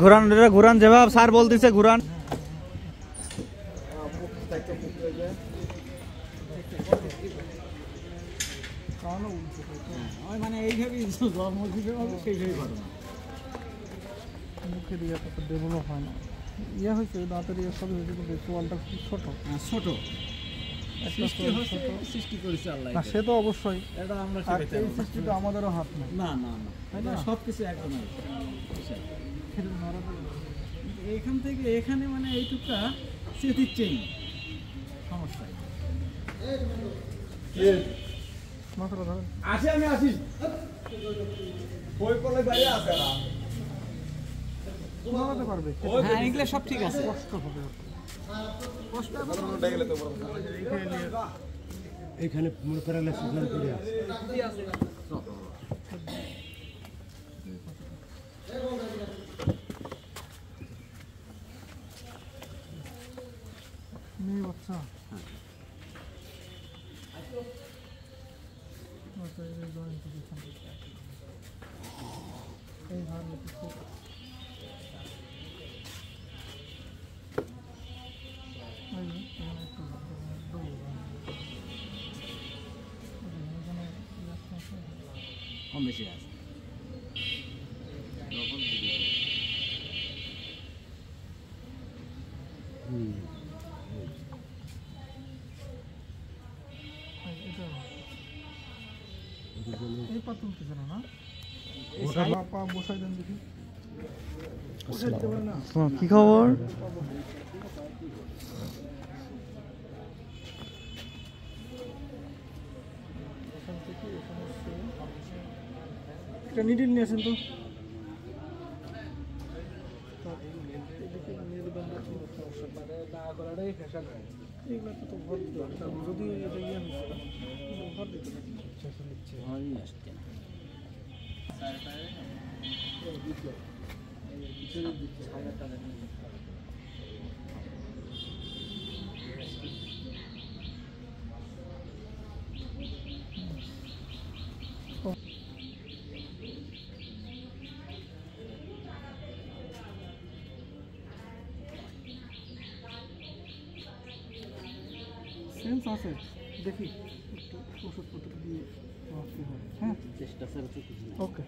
ঘুরান ঘুরান, যেভাবে স্যার বলতেছে ঘুরান। মানে এইভাবেই জন্ম দিতে হবে, সেইভাবেই ঘটনা। মুখে দিয়ে তো ডেভেলপ হয় না, ইয়ে হয়েছে দাঁতের ইয়ে সবই হয়েছে, কিন্তু চোয়ালটা খুব ছোট ছোট সৃষ্টি করেছে আল্লাহ। সে তো অবশ্যই, এটা আমরা এই সৃষ্টিটা আমাদেরও হাত নেই। না না না, এটা সব কিছু একদম এখান থেকে এখানে মানে এইটুকটা চেতিচ্ছেই সমস্যা। মাথাটা ধরেন, আসি আমি আসি, বই পড়লে বাইরে আসে না, ঘুমাতে পারবে। হ্যাঁ, এগুলো সব ঠিক আছে, কষ্ট হবে, কষ্ট হবে তো এখানে মনে প্যারালাইসিস না করে আছে। মেয়ে বাচ্চা এই ভার কম বেশি আছে। এই পা তুলতেছে না, না পা বসাই দেন দেখি। কি খবর? একটা নিডিল নিয়ে আসেন তো। যদি এটা ইয়ে ভর দিতে সেন্স আছে, দেখি একটু ওষুধপত্র দিয়ে। হ্যাঁ, চেষ্টা স্যার, ওকে।